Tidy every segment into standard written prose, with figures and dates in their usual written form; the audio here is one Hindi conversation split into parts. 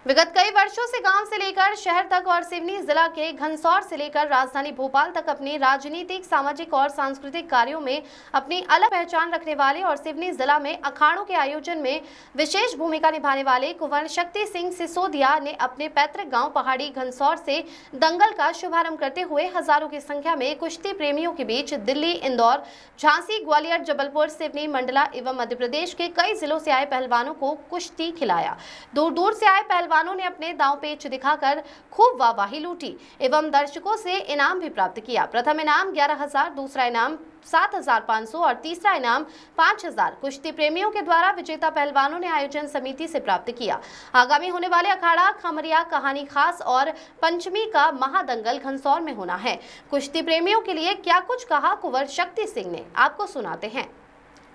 विगत कई वर्षों से गांव से लेकर शहर तक और सिवनी जिला के घनसौर से लेकर राजधानी भोपाल तक अपनी राजनीतिक, सामाजिक और सांस्कृतिक कार्यों में अपनी अलग पहचान रखने वाले और सिवनी जिला में अखाड़ों के आयोजन में विशेष भूमिका निभाने वाले कुंवर शक्ति सिंह सिसोदिया ने अपने पैतृक गांव पहाड़ी घनसौर से दंगल का शुभारंभ करते हुए हजारों की संख्या में कुश्ती प्रेमियों के बीच दिल्ली, इंदौर, झांसी, ग्वालियर, जबलपुर, सिवनी, मंडला एवं मध्य प्रदेश के कई जिलों से आए पहलवानों को कुश्ती खिलाया। दूर दूर से आए पहलवानों ने अपने दांव पेच दिखाकर खूब वाहवाही लूटी एवं दर्शकों से इनाम भी प्राप्त किया। प्रथम इनाम 11,000, दूसरा इनाम 7,500 और तीसरा इनाम 5,000 कुश्ती प्रेमियों के द्वारा विजेता पहलवानों ने आयोजन समिति से प्राप्त किया। आगामी होने वाले अखाड़ा खमरिया, कहानी खास और पंचमी का महादंगल घनसौर में होना है। कुश्ती प्रेमियों के लिए क्या कुछ कहा कुंवर शक्ति सिंह ने, आपको सुनाते हैं।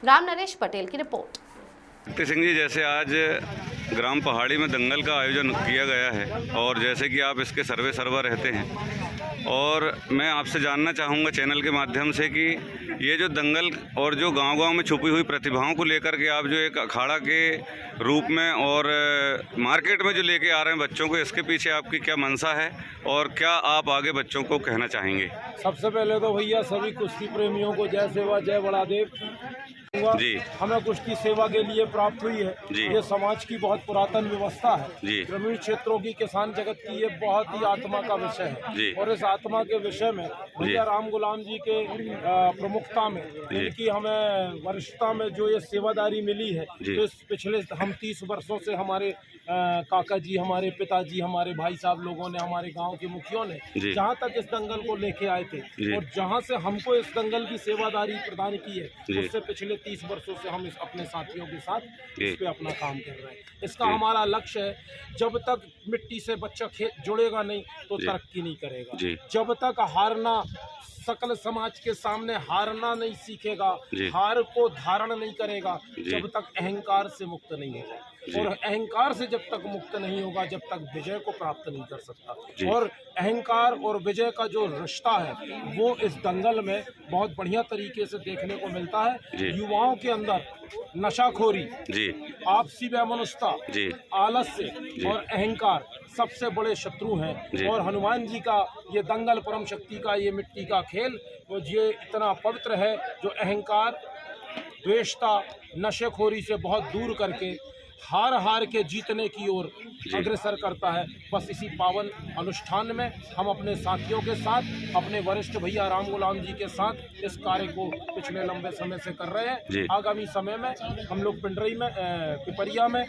राम नरेश पटेल की रिपोर्ट। शक्ति सिंह जी, जैसे आज ग्राम पहाड़ी में दंगल का आयोजन किया गया है और जैसे कि आप इसके सर्वे रहते हैं, और मैं आपसे जानना चाहूँगा चैनल के माध्यम से कि ये जो दंगल और जो गांव-गांव में छुपी हुई प्रतिभाओं को लेकर के आप जो एक अखाड़ा के रूप में और मार्केट में जो लेके आ रहे हैं बच्चों को, इसके पीछे आपकी क्या मंशा है और क्या आप आगे बच्चों को कहना चाहेंगे? सबसे पहले तो भैया सभी कुश्ती प्रेमियों को जय सेवा जय बड़ादेव जी। हमें कुश्ती सेवा के लिए प्राप्त हुई है जी। ये समाज की बहुत पुरातन व्यवस्था है जी। ग्रामीण क्षेत्रों की किसान जगत की ये बहुत ही आत्मा का विषय है जी। और इस आत्मा के विषय में भैया राम गुलाम जी के प्रमुखता में इनकी हमें वरिष्ठता में जो ये सेवादारी मिली है, तो इस पिछले हम 30 वर्षों से हमारे काका जी, हमारे पिताजी, हमारे भाई साहब लोगों ने, हमारे गांव के मुखियों ने जहां तक इस दंगल को लेके आए थे और जहां से हमको इस दंगल की सेवादारी प्रदान की है, उससे पिछले 30 वर्षों से हम अपने साथियों के साथ इस पे अपना काम कर रहे हैं। इसका हमारा लक्ष्य है, जब तक मिट्टी से बच्चा जुड़ेगा नहीं तो तरक्की नहीं करेगा। जब तक हारना, सकल समाज के सामने हारना नहीं सीखेगा, हार को धारण नहीं करेगा, जब तक अहंकार से मुक्त नहीं होगा। और अहंकार से जब तक मुक्त नहीं होगा, जब तक विजय को प्राप्त नहीं कर सकता। और अहंकार और विजय का जो रिश्ता है वो इस दंगल में बहुत बढ़िया तरीके से देखने को मिलता है। युवाओं के अंदर नशाखोरी, आपसी वैमनस्यता, आलस्य और अहंकार सबसे बड़े शत्रु हैं। और हनुमान जी का ये दंगल, परम शक्ति का ये मिट्टी का खेल, ये इतना पवित्र है जो अहंकार, द्वेषता, नशेखोरी से बहुत दूर करके हार के जीतने की ओर अग्रसर करता है। बस इसी पावन अनुष्ठान में हम अपने साथियों के साथ, अपने वरिष्ठ भैया राम गुलाम जी के साथ इस कार्य को पिछले लंबे समय से कर रहे हैं। आगामी समय में हम लोग पिंडरी में, पिपरिया में,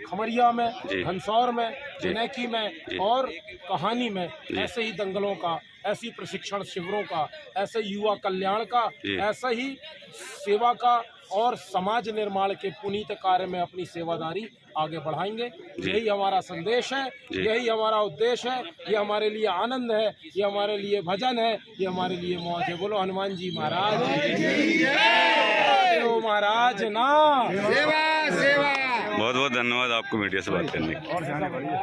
खमरिया में, घनसौर में, जनेकी में और कहानी में ऐसे ही दंगलों का, ऐसी प्रशिक्षण शिविरों का, ऐसे युवा कल्याण का, ऐसा ही सेवा का और समाज निर्माण के पुनीत कार्य में अपनी सेवादारी आगे बढ़ाएंगे। यही हमारा संदेश है, यही हमारा उद्देश्य है, ये हमारे लिए आनंद है, ये हमारे लिए भजन है, ये हमारे लिए मौज है। बोलो हनुमान जी महाराज महाराज ना। बहुत बहुत धन्यवाद आपको मीडिया से बात करने के लिए।